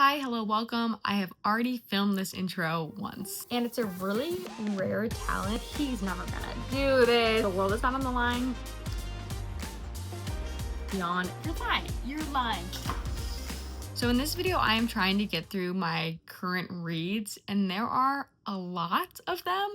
Hi, hello, welcome. I have already filmed this intro once, and it's a really rare talent. He's never gonna do this. The world is not on the line. Beyond your line. So in this video, I am trying to get through my current reads, and there are a lot of them.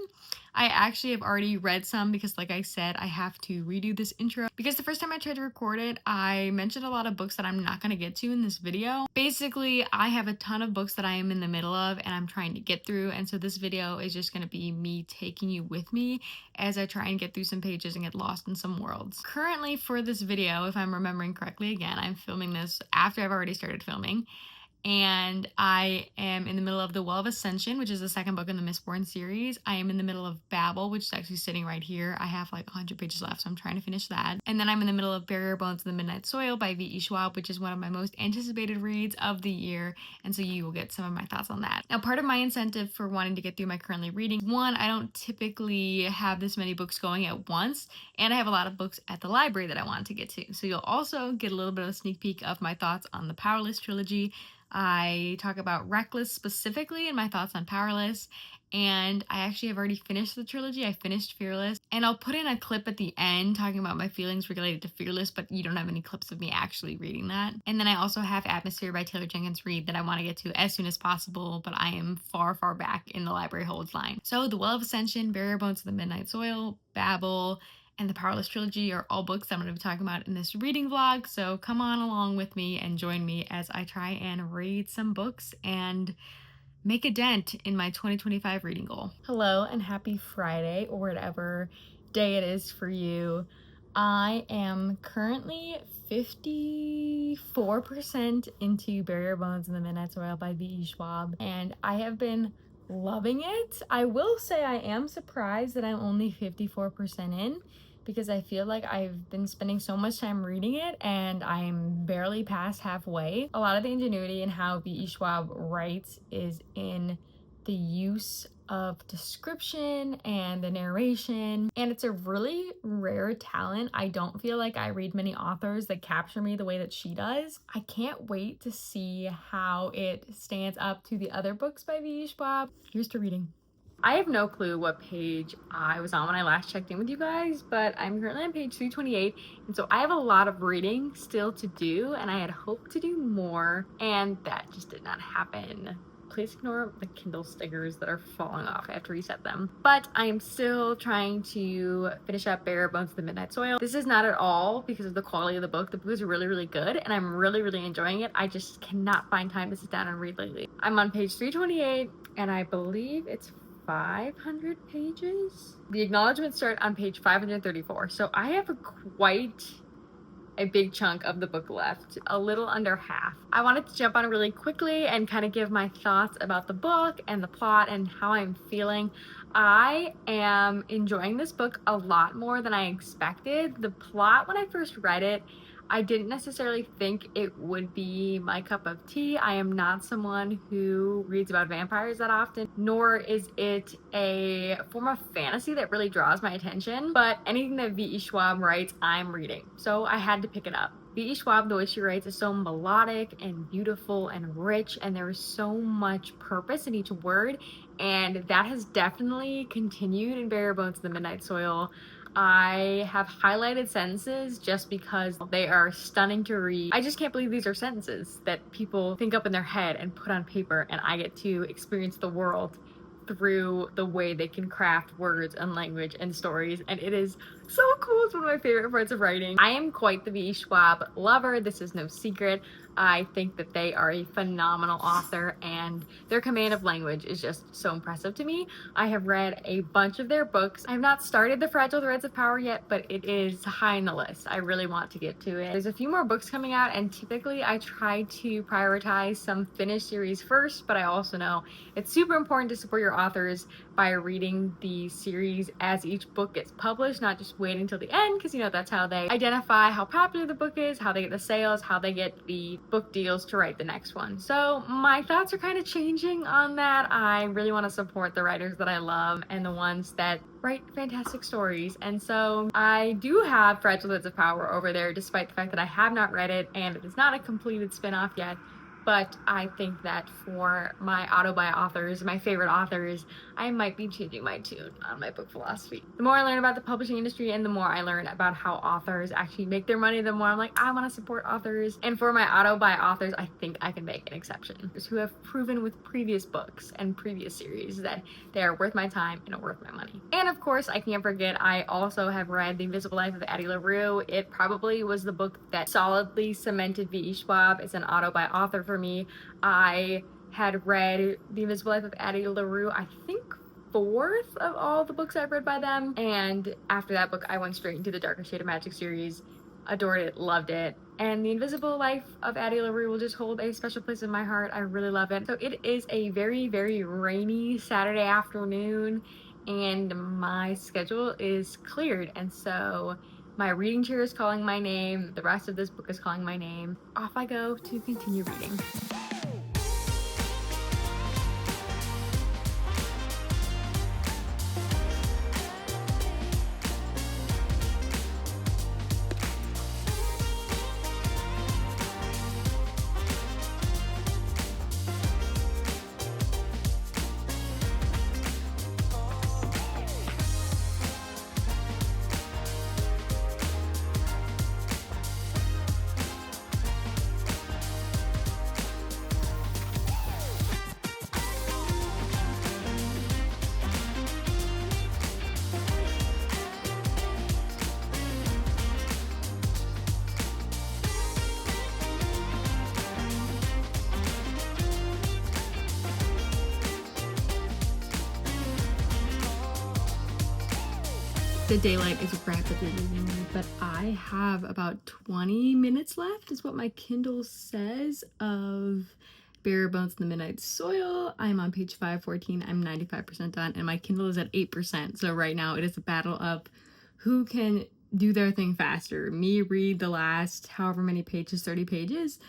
I actually have already read some because, like I said, I have to redo this intro because the first time I tried to record it, I mentioned a lot of books that I'm not going to get to in this video. Basically, I have a ton of books that I am in the middle of and I'm trying to get through, and so this video is just going to be me taking you with me as I try and get through some pages and get lost in some worlds. Currently for this video, if I'm remembering correctly, again, I'm filming this after I've already started filming, and I am in the middle of The Well of Ascension, which is the second book in the Mistborn series. I am in the middle of Babel, which is actually sitting right here. I have like 100 pages left, so I'm trying to finish that. And then I'm in the middle of Barrier Bones in the Midnight Soil by VE Schwab, which is one of my most anticipated reads of the year, and so you will get some of my thoughts on that. Now, part of my incentive for wanting to get through my currently reading, one, I don't typically have this many books going at once, and I have a lot of books at the library that I want to get to. So you'll also get a little bit of a sneak peek of my thoughts on the Powerless trilogy. I talk about Reckless specifically and my thoughts on Powerless, and I actually have already finished the trilogy. I finished Fearless, and I'll put in a clip at the end talking about my feelings related to Fearless, but you don't have any clips of me actually reading that. And then I also have Atmosphere by Taylor Jenkins Reid that I want to get to as soon as possible, but I am far back in the library holds line. So The Well of Ascension, Barrier Bones to the Midnight Soil, Babel, and the Powerless trilogy are all books I'm going to be talking about in this reading vlog, so come on along with me and join me as I try and read some books and make a dent in my 2025 reading goal. Hello and happy Friday, or whatever day it is for you. I am currently 54% into Barrier Bones in the Midnight Soil by VE Schwab, and I have been loving it. I will say I am surprised that I'm only 54% in, because I feel like I've been spending so much time reading it and I'm barely past halfway. A lot of the ingenuity in how VE Schwab writes is in the use of description and the narration, and it's a really rare talent. I don't feel like I read many authors that capture me the way that she does. I can't wait to see how it stands up to the other books by VE Schwab. Here's to reading. I have no clue what page I was on when I last checked in with you guys, but I'm currently on page 328, and so I have a lot of reading still to do, and I had hoped to do more, and that just did not happen. Please ignore the Kindle stickers that are falling off. I have to reset them. But I am still trying to finish up Barrier Bones to the Midnight Soil. This is not at all because of the quality of the book. The book is really good, and I'm really enjoying it. I just cannot find time to sit down and read lately. I'm on page 328, and I believe it's 500 pages. The acknowledgements start on page 534, so I have quite a big chunk of the book left, a little under half. I wanted to jump on really quickly and kind of give my thoughts about the book and the plot and how I'm feeling. I am enjoying this book a lot more than I expected. The plot, when I first read it, I didn't necessarily think it would be my cup of tea. I am not someone who reads about vampires that often, nor is it a form of fantasy that really draws my attention, but anything that VE Schwab writes, I'm reading. So I had to pick it up. VE Schwab, the way she writes, is so melodic and beautiful and rich, and there is so much purpose in each word, and that has definitely continued in Barrier Bones in the Midnight Soil. I have highlighted sentences just because they are stunning to read. I just can't believe these are sentences that people think up in their head and put on paper, and I get to experience the world through the way they can craft words and language and stories, and it is so cool. It's one of my favorite parts of writing. I am quite the VE Schwab lover. This is no secret. I think that they are a phenomenal author, and their command of language is just so impressive to me. I have read a bunch of their books. I have not started The Fragile Threads of Power yet, but it is high on the list. I really want to get to it. There's a few more books coming out, and typically I try to prioritize some finished series first, but I also know it's super important to support your authors by reading the series as each book gets published, not just waiting until the end, because that's how they identify how popular the book is, how they get the sales, how they get the book deals to write the next one. So my thoughts are kind of changing on that. I really want to support the writers that I love and the ones that write fantastic stories, and so I do have Fragile Threads of Power over there, despite the fact that I have not read it and it is not a completed spin-off yet. But I think that for my auto-buy authors, my favorite authors, I might be changing my tune on my book philosophy. The more I learn about the publishing industry and the more I learn about how authors actually make their money, the more I'm like, I want to support authors. And for my auto-buy authors, I think I can make an exception. Who have proven with previous books and previous series that they are worth my time and are worth my money. And of course, I can't forget, I also have read The Invisible Life of Addie LaRue. It probably was the book that solidly cemented VE Schwab as an auto-buy author for me. I had read The Invisible Life of Addie LaRue, I think 4th of all the books I've read by them. And after that book, I went straight into the Darker Shade of Magic series. Adored it, loved it. And The Invisible Life of Addie LaRue will just hold a special place in my heart. I really love it. So it is a very, very rainy Saturday afternoon and my schedule is cleared. And so my reading chair is calling my name. The rest of this book is calling my name. Off I go to continue reading. The daylight is rapidly leaving me, but I have about 20 minutes left is what my Kindle says of Bare Bones in the Midnight Soil. I'm on page 514. I'm 95% done and my Kindle is at 8%. So right now it is a battle of who can do their thing faster. Me read the last however many pages, 30 pages,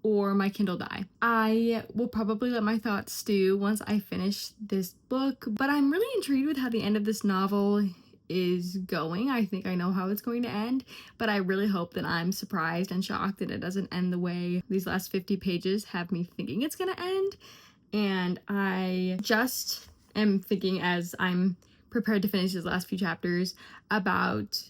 or my Kindle die. I will probably let my thoughts stew once I finish this book, but I'm really intrigued with how the end of this novel is going. I think I know how it's going to end, but I really hope that I'm surprised and shocked that it doesn't end the way these last 50 pages have me thinking it's gonna end. And I just am thinking as I'm prepared to finish these last few chapters about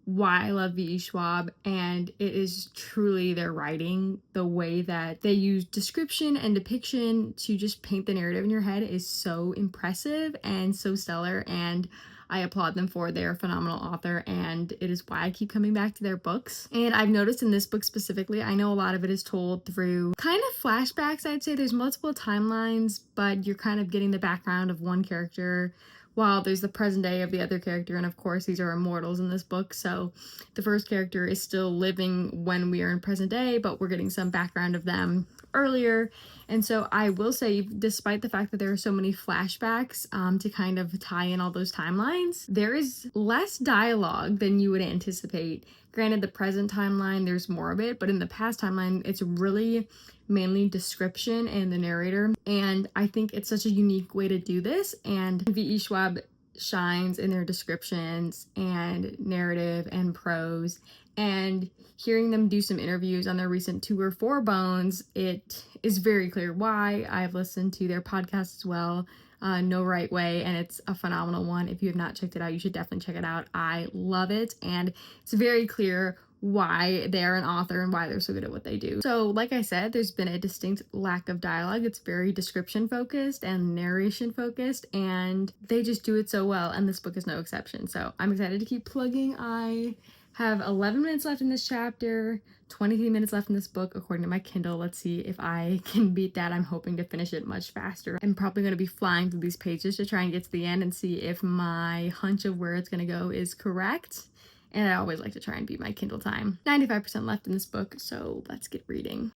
why I love VE Schwab, and it is truly their writing. The way that they use description and depiction to just paint the narrative in your head is so impressive and so stellar, and I applaud them for their phenomenal author, and it is why I keep coming back to their books. And I've noticed in this book specifically, I know a lot of it is told through kind of flashbacks. I'd say there's multiple timelines, but you're kind of getting the background of one character while there's the present day of the other character. And of course, these are immortals in this book, so the first character is still living when we are in present day, but we're getting some background of them earlier. And so I will say, despite the fact that there are so many flashbacks to kind of tie in all those timelines, there is less dialogue than you would anticipate. Granted, the present timeline, there's more of it, but in the past timeline, it's really mainly description and the narrator. And I think it's such a unique way to do this. And VE Schwab shines in their descriptions and narrative and prose. And hearing them do some interviews on their recent tour for Bones, it is very clear why. I've listened to their podcast as well, No Right Way, and it's a phenomenal one. If you have not checked it out, you should definitely check it out. I love it, and it's very clear why they're an author and why they're so good at what they do. So like I said, there's been a distinct lack of dialogue. It's very description focused and narration focused, and they just do it so well, and this book is no exception. So I'm excited to keep plugging. I have 11 minutes left in this chapter, 23 minutes left in this book according to my Kindle. Let's see if I can beat that. I'm hoping to finish it much faster. I'm probably going to be flying through these pages to try and get to the end and see if my hunch of where it's going to go is correct. And I always like to try and beat my Kindle time. 95% left in this book, so let's get reading.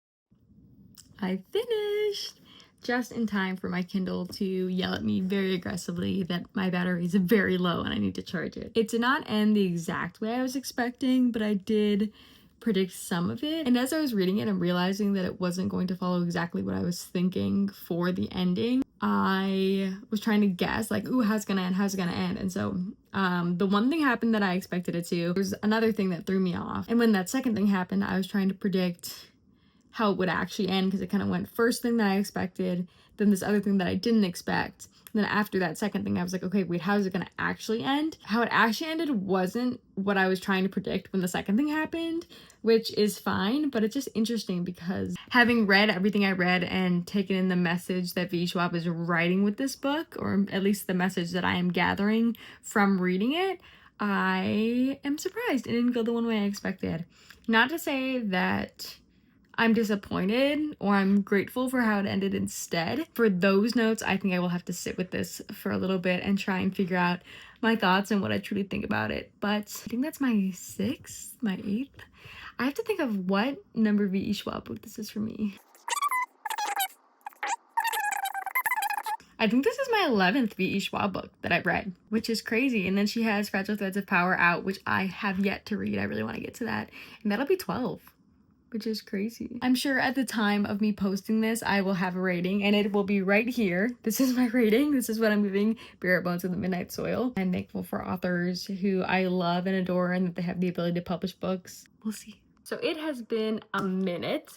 I finished! Just in time for my Kindle to yell at me very aggressively that my battery is very low and I need to charge it. It did not end the exact way I was expecting, but I did predict some of it. And as I was reading it and realizing that it wasn't going to follow exactly what I was thinking for the ending, I was trying to guess, like, ooh, how's it gonna end? How's it gonna end? And so the one thing happened that I expected it to. There's another thing that threw me off. And when that second thing happened, I was trying to predict how it would actually end, because it kind of went first thing that I expected, then this other thing that I didn't expect. And then after that second thing, I was like, okay, wait, how is it going to actually end? How it actually ended wasn't what I was trying to predict when the second thing happened, which is fine, but it's just interesting because having read everything I read and taken in the message that VE Schwab is writing with this book, or at least the message that I am gathering from reading it, I am surprised it didn't go the one way I expected. Not to say that I'm disappointed or I'm grateful for how it ended instead. For those notes, I think I will have to sit with this for a little bit and try and figure out my thoughts and what I truly think about it. But I think that's my 6th, my 8th. I have to think of what number VE Schwab book this is for me. I think this is my 11th VE Schwab book that I've read, which is crazy. And then she has Fragile Threads of Power out, which I have yet to read. I really want to get to that. And that'll be 12. Which is crazy. I'm sure at the time of me posting this, I will have a rating, and it will be right here. This is my rating. This is what I'm giving Bare Bones of the Midnight Soil. I'm thankful for authors who I love and adore and that they have the ability to publish books. We'll see. So it has been a minute,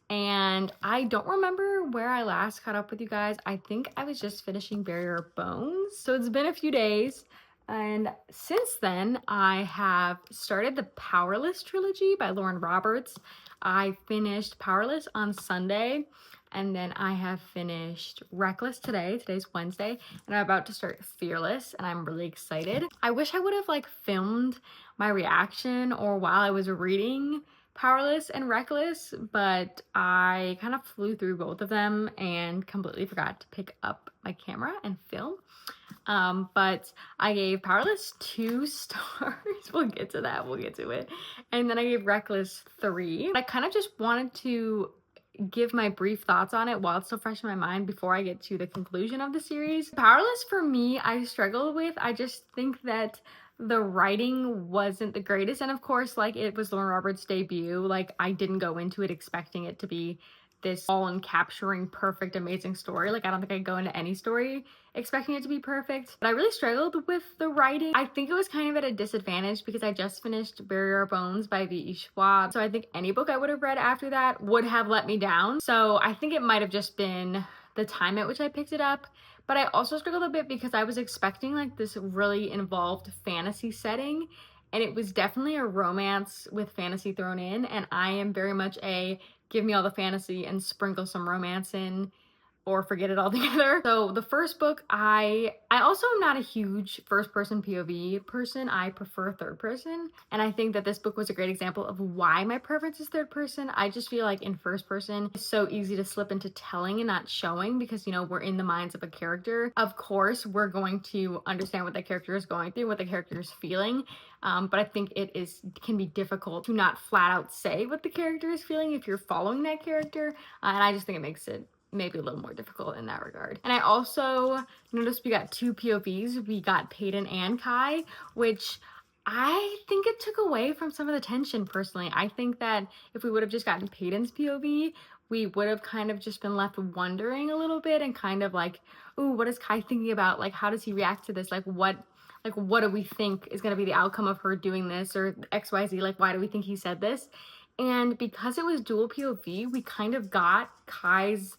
and I don't remember where I last caught up with you guys. I think I was just finishing Bare Bones. So it's been a few days. And since then, I have started the Powerless trilogy by Lauren Roberts. I finished Powerless on Sunday, and then I have finished Reckless today. Today's Wednesday, and I'm about to start Fearless, and I'm really excited. I wish I would have like filmed my reaction or while I was reading Powerless and Reckless, but I kind of flew through both of them and completely forgot to pick up my camera and film. But I gave Powerless 2 stars. We'll get to that. We'll get to it. And then I gave Reckless 3. I kind of just wanted to give my brief thoughts on it while it's still fresh in my mind before I get to the conclusion of the series. Powerless for me, I struggled with. I just think that the writing wasn't the greatest. And of course, like, it was Lauren Roberts' debut. Like, I didn't go into it expecting it to be this all-encapturing, perfect, amazing story. Like, I don't think I'd go into any story expecting it to be perfect. But I really struggled with the writing. I think it was kind of at a disadvantage because I just finished Bare Bones by VE Schwab. So I think any book I would have read after that would have let me down. So I think it might have just been the time at which I picked it up. But I also struggled a bit because I was expecting like this really involved fantasy setting, and it was definitely a romance with fantasy thrown in, and I am very much a give me all the fantasy and sprinkle some romance in, or forget it altogether. So the first book, I also am not a huge first person POV person. I prefer third person. And I think that this book was a great example of why my preference is third person. I just feel like in first person, it's so easy to slip into telling and not showing because, you know, we're in the minds of a character. Of course, we're going to understand what that character is going through, what the character is feeling. But I think it can be difficult to not flat out say what the character is feeling if you're following that character. And I just think it makes it maybe a little more difficult in that regard. And I also noticed we got 2 POVs. We got Peyton and Kai, which I think it took away from some of the tension personally. I think that if we would have just gotten Peyton's POV, we would have kind of just been left wondering a little bit and kind of like, ooh, what is Kai thinking about? Like, how does he react to this? Like, what do we think is going to be the outcome of her doing this, or XYZ? Like, why do we think he said this? And because it was dual POV, we kind of got Kai's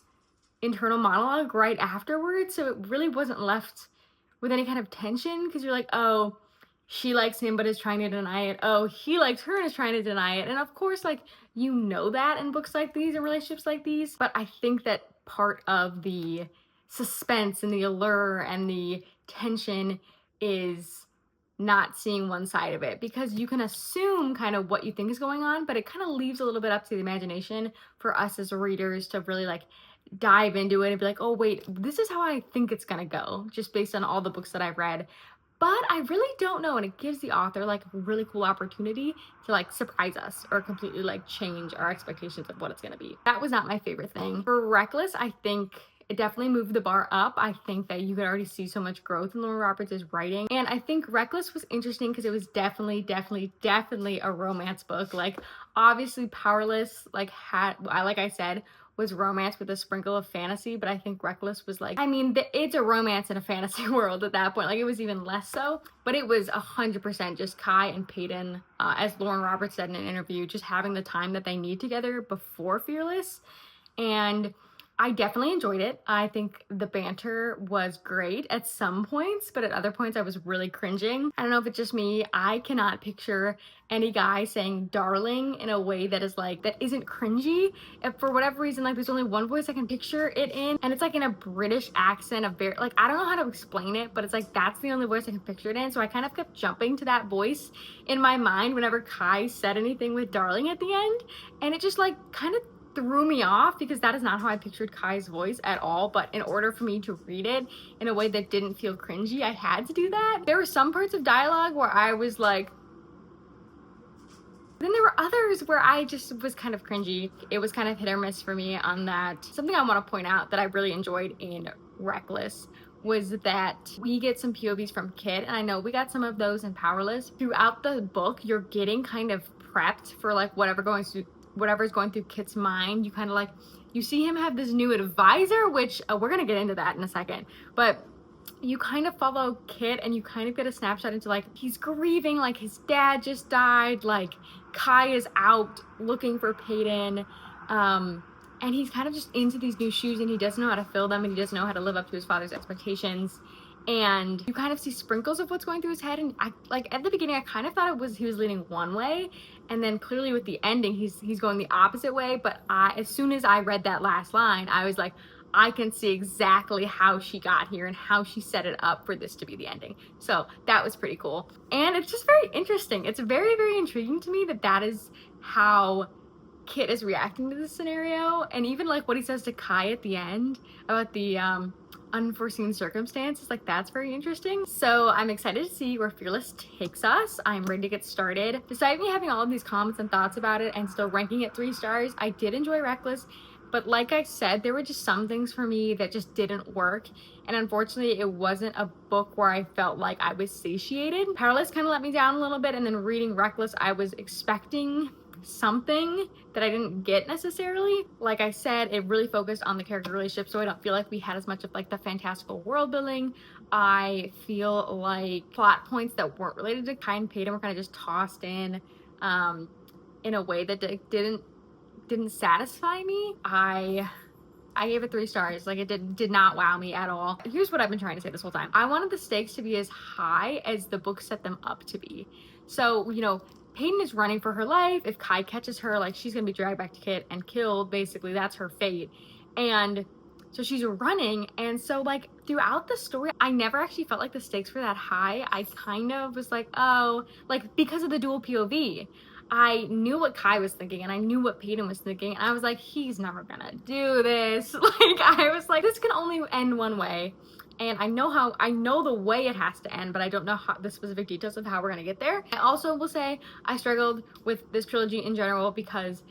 internal monologue right afterwards, so it really wasn't left with any kind of tension because you're like, oh, she likes him but is trying to deny it. Oh, he likes her and is trying to deny it. And of course, like, you know that in books like these and relationships like these, but I think that part of the suspense and the allure and the tension is not seeing one side of it, because you can assume kind of what you think is going on, but it kind of leaves a little bit up to the imagination for us as readers to really like dive into it and be like, oh wait, this is how I think it's gonna go, just based on all the books that I've read. But I really don't know, and it gives the author like a really cool opportunity to like surprise us or completely like change our expectations of what it's gonna be. That was not my favorite thing. For Reckless, I think it definitely moved the bar up. I think that you could already see so much growth in Lauren Roberts' writing. And I think Reckless was interesting because it was definitely a romance book. Like, obviously Powerless, like I said, was romance with a sprinkle of fantasy, but I think Reckless was like, I mean, it's a romance in a fantasy world at that point. Like, it was even less so, but it was 100% just Kai and Peyton, as Lauren Roberts said in an interview, just having the time that they need together before Fearless. And I definitely enjoyed it. I think the banter was great at some points, but at other points I was really cringing. I don't know if it's just me. I cannot picture any guy saying darling in a way that is like, that isn't cringy. If for whatever reason, like, there's only one voice I can picture it in, and it's like in a British accent, a very, like, I don't know how to explain it, but it's like, that's the only voice I can picture it in. So I kind of kept jumping to that voice in my mind whenever Kai said anything with darling at the end. And it just like kind of threw me off, because that is not how I pictured Kai's voice at all. But in order for me to read it in a way that didn't feel cringy, I had to do that. There were some parts of dialogue where I was like, then there were others where I just was kind of cringy. It was kind of hit or miss for me on that. Something I want to point out that I really enjoyed in Reckless was that we get some POVs from Kit, and I know we got some of those in Powerless. Throughout the book, you're getting kind of prepped for like whatever's going through Kit's mind. You kind of like, you see him have this new advisor, which we're gonna get into that in a second, but you kind of follow Kit and you kind of get a snapshot into like, he's grieving, like his dad just died, like Kai is out looking for Peyton, and he's kind of just into these new shoes and he doesn't know how to fill them, and he doesn't know how to live up to his father's expectations. And you kind of see sprinkles of what's going through his head. And I, like, at the beginning, I kind of thought he was leaning one way, and then clearly with the ending, he's going the opposite way. But as soon as I read that last line, I was like, I can see exactly how she got here and how she set it up for this to be the ending. So that was pretty cool. And it's just very interesting. It's very, very intriguing to me that is how Kit is reacting to this scenario. And even like what he says to Kai at the end about the unforeseen circumstances, like, that's very interesting. So I'm excited to see where Fearless takes us. I'm ready to get started. Despite me having all of these comments and thoughts about it and still ranking it 3 stars, I did enjoy Reckless, but like I said, there were just some things for me that just didn't work, and unfortunately it wasn't a book where I felt like I was satiated. Powerless kind of let me down a little bit, and then reading Reckless, I was expecting something that I didn't get necessarily. Like I said, it really focused on the character relationship, so I don't feel like we had as much of like the fantastical world building. I feel like plot points that weren't related to Kai and Peyton were kind of just tossed in a way that didn't satisfy me. I gave it 3 stars. Like, it did not wow me at all. Here's what I've been trying to say this whole time. I wanted the stakes to be as high as the book set them up to be. So, you know, Peyton is running for her life. If Kai catches her, like, she's gonna be dragged back to Kit and killed. Basically, that's her fate. And so she's running, and so like throughout the story, I never actually felt like the stakes were that high. I kind of was like, oh, like, because of the dual POV, I knew what Kai was thinking and I knew what Peyton was thinking, and I was like, he's never gonna do this. Like, I was like, this can only end one way, and I know the way it has to end, but I don't know the specific details of how we're gonna get there. I also will say I struggled with this trilogy in general because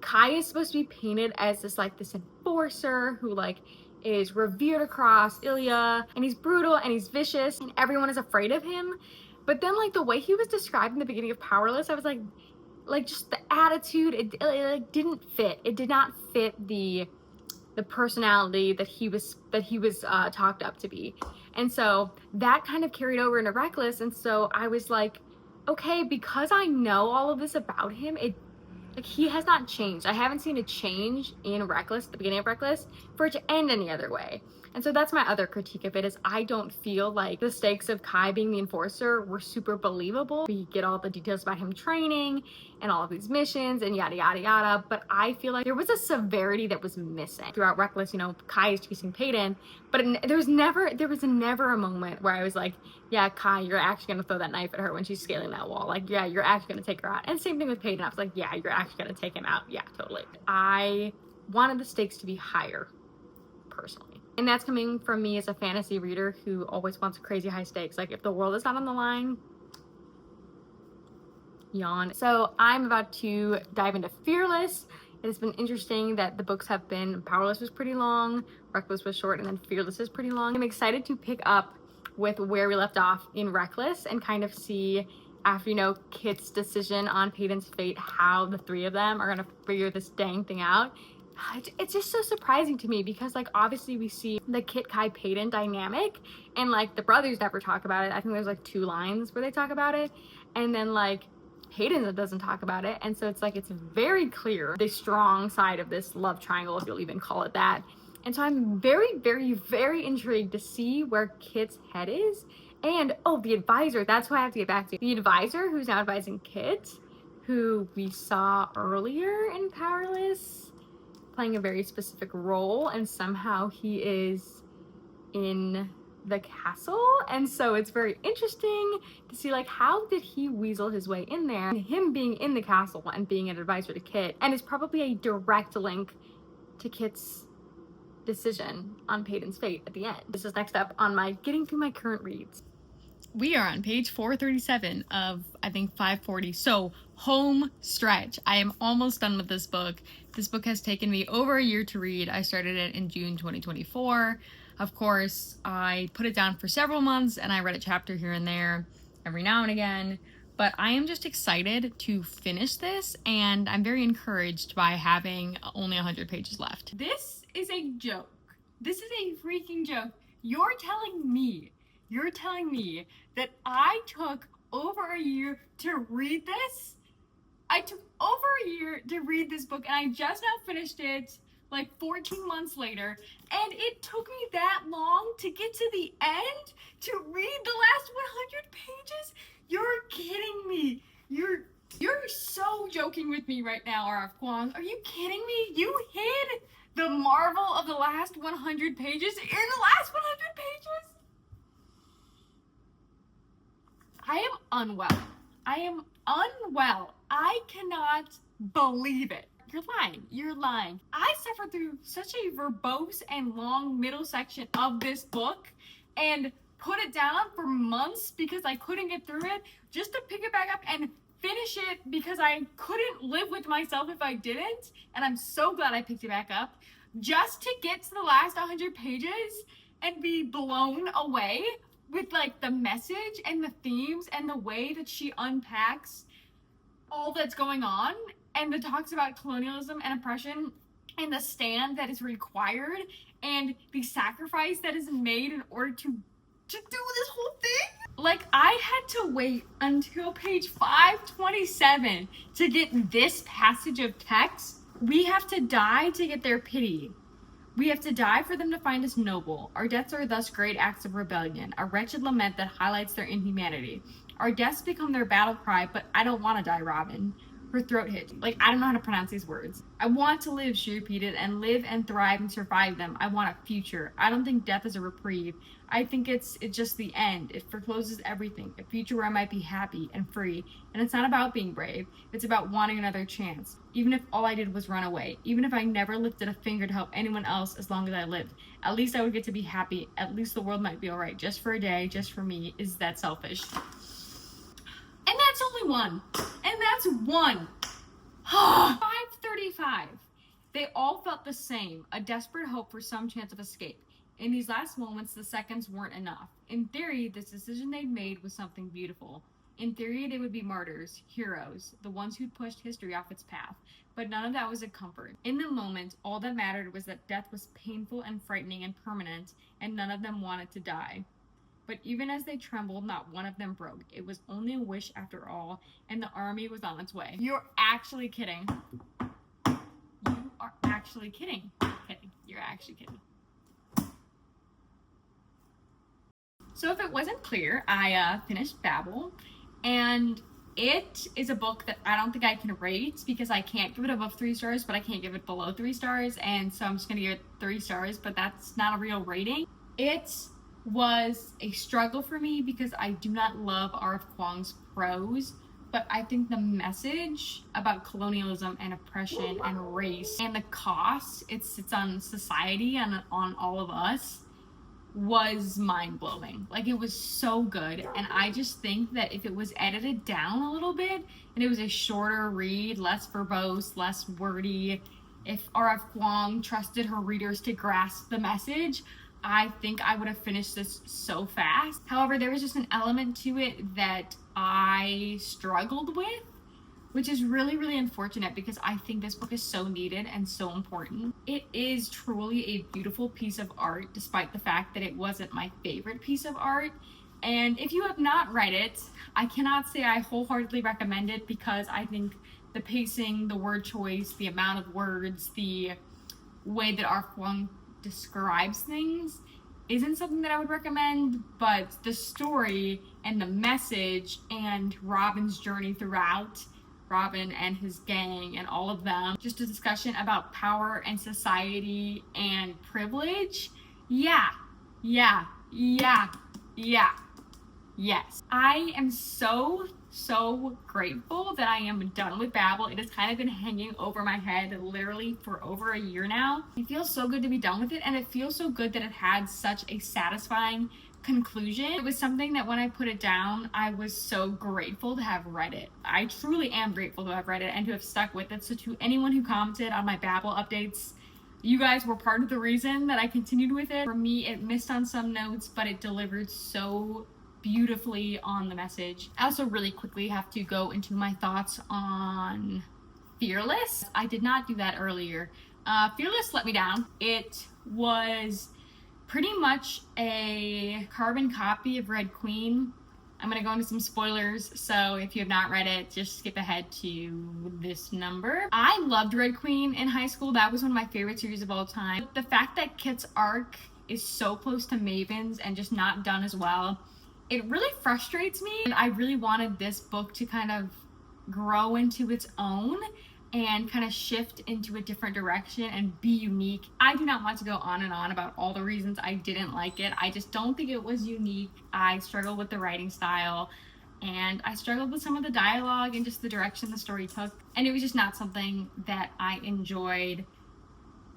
Kai is supposed to be painted as this enforcer who like is revered across Ilya, and he's brutal and he's vicious and everyone is afraid of him. But then like the way he was described in the beginning of Powerless, I was like just the attitude, it like didn't fit. It did not fit the personality that he was talked up to be. And so that kind of carried over into Reckless, and so I was like, okay, because I know all of this about him, like, he has not changed. I haven't seen a change in Reckless, the beginning of Reckless, for it to end any other way. And so that's my other critique of it, is I don't feel like the stakes of Kai being the enforcer were super believable. We get all the details about him training and all of these missions and yada yada yada, but I feel like there was a severity that was missing. Throughout Reckless, you know, Kai is chasing Peyton, but there was never a moment where I was like, yeah, Kai, you're actually gonna throw that knife at her when she's scaling that wall. Like, yeah, you're actually gonna take her out. And same thing with Peyton. I was like, yeah, you're actually gonna take him out. Yeah, totally. I wanted the stakes to be higher, personally. And that's coming from me as a fantasy reader who always wants crazy high stakes. Like, if the world is not on the line, yawn. So I'm about to dive into Fearless. It has been interesting that the books have been, Powerless was pretty long, Reckless was short, and then Fearless is pretty long. I'm excited to pick up with where we left off in Reckless and kind of see, after, you know, Kit's decision on Peyton's fate, how the 3 of them are gonna figure this dang thing out. it's just so surprising to me because like obviously we see the Kit Kai Peyton dynamic and like the brothers never talk about it. I think there's like 2 lines where they talk about it, and then like Hayden doesn't talk about it, and so it's like it's very clear the strong side of this love triangle, if you'll even call it that. And so I'm very, very, very intrigued to see where Kit's head is. And oh, the advisor, that's why I have to get back to the advisor who's now advising Kit, who we saw earlier in Powerless playing a very specific role, and somehow he is in the castle. And so it's very interesting to see like how did he weasel his way in there, and him being in the castle and being an advisor to Kit, and it's probably a direct link to Kit's decision on Peyton's fate at the end. This is next up on my getting through my current reads. We are on page 437 of, I think, 540. So, home stretch. I am almost done with this book. This book has taken me over a year to read. I started it in June 2024. Of course, I put it down for several months and I read a chapter here and there every now and again. But I am just excited to finish this, and I'm very encouraged by having only 100 pages left. This is a joke. This is a freaking joke. You're telling me that I took over a year to read this? I took over a year to read this book, and I just now finished it like 14 months later, and it took me that long to get to the end to read the last 100 pages? You're kidding me. You're so joking with me right now, RF Kuang. Are you kidding me? You hid the marvel of the last 100 pages in the last 100 pages? I am unwell. I am unwell. I cannot believe it. You're lying. You're lying. I suffered through such a verbose and long middle section of this book and put it down for months because I couldn't get through it, just to pick it back up and finish it because I couldn't live with myself if I didn't. And I'm so glad I picked it back up just to get to the last 100 pages and be blown away with like the message and the themes and the way that she unpacks all that's going on and the talks about colonialism and oppression and the stand that is required and the sacrifice that is made in order to do this whole thing. Like, I had to wait until page 527 to get this passage of text. We have to die to get their pity. We have to die for them to find us noble. Our deaths are thus great acts of rebellion, a wretched lament that highlights their inhumanity. Our deaths become their battle cry, but I don't want to die, Robin. Her throat hit. Like, I don't know how to pronounce these words. I want to live, she repeated, and live and thrive and survive them. I want a future. I don't think death is a reprieve. I think it's just the end. It forecloses everything. A future where I might be happy and free. And it's not about being brave. It's about wanting another chance. Even if all I did was run away. Even if I never lifted a finger to help anyone else as long as I lived. At least I would get to be happy. At least the world might be alright. Just for a day, just for me. Is that selfish? And that's only one. And that's one. 5:35. They all felt the same, a desperate hope for some chance of escape. In these last moments, the seconds weren't enough. In theory, this decision they'd made was something beautiful. In theory, they would be martyrs, heroes, the ones who'd pushed history off its path. But none of that was a comfort. In the moment, all that mattered was that death was painful and frightening and permanent, and none of them wanted to die. But even as they trembled, not one of them broke. It was only a wish after all, and the army was on its way. You're actually kidding. You are actually kidding. You're actually kidding. So if it wasn't clear, I finished Babel, and it is a book that I don't think I can rate because I can't give it above 3 stars, but I can't give it below 3 stars, and so I'm just going to give it 3 stars, but that's not a real rating. It was a struggle for me because I do not love RF Kuang's prose, but I think the message about colonialism and oppression and race and the cost it sits on society and on all of us was mind-blowing. Like, it was so good, and I just think that if it was edited down a little bit and it was a shorter read, less verbose, less wordy, if RF Kuang trusted her readers to grasp the message, I think I would have finished this so fast. However, there was just an element to it that I struggled with, which is really, really unfortunate because I think this book is so needed and so important. It is truly a beautiful piece of art, despite the fact that it wasn't my favorite piece of art. And if you have not read it, I cannot say I wholeheartedly recommend it because I think the pacing, the word choice, the amount of words, the way that RF Kuang describes things isn't something that I would recommend, but the story and the message and Robin's journey throughout, Robin and his gang and all of them, just a discussion about power and society and privilege. Yeah. Yes. I am so grateful that I am done with Babel. It has kind of been hanging over my head literally for over a year now. It feels so good to be done with it, and it feels so good that it had such a satisfying conclusion. It was something that when I put it down, I was so grateful to have read it. I truly am grateful to have read it and to have stuck with it. So to anyone who commented on my Babel updates, you guys were part of the reason that I continued with it. For me, it missed on some notes, but it delivered so beautifully on the message. I also really quickly have to go into my thoughts on Fearless. I did not do that earlier. Fearless let me down. It was pretty much a carbon copy of Red Queen. I'm gonna go into some spoilers, so if you have not read it, just skip ahead to this number. I loved Red Queen in high school. That was one of my favorite series of all time. The fact that Kit's arc is so close to Maven's and just not done as well, it really frustrates me. And I really wanted this book to kind of grow into its own and kind of shift into a different direction and be unique. I do not want to go on and on about all the reasons I didn't like it. I just don't think it was unique. I struggled with the writing style, and I struggled with some of the dialogue and just the direction the story took. And it was just not something that I enjoyed.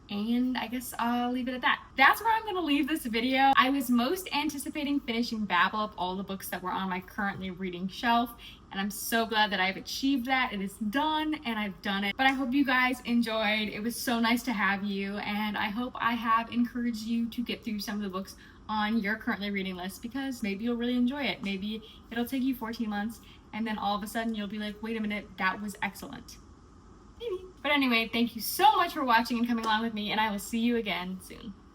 And I guess I'll leave it at that. That's where I'm gonna leave this video. I was most anticipating finishing Babel of all the books that were on my currently reading shelf, and I'm so glad that I've achieved that. It is done, and I've done it. But I hope you guys enjoyed. It was so nice to have you, and I hope I have encouraged you to get through some of the books on your currently reading list, because maybe you'll really enjoy it. Maybe it'll take you 14 months, and then all of a sudden you'll be like, wait a minute, that was excellent. Maybe. But anyway, thank you so much for watching and coming along with me, and I will see you again soon.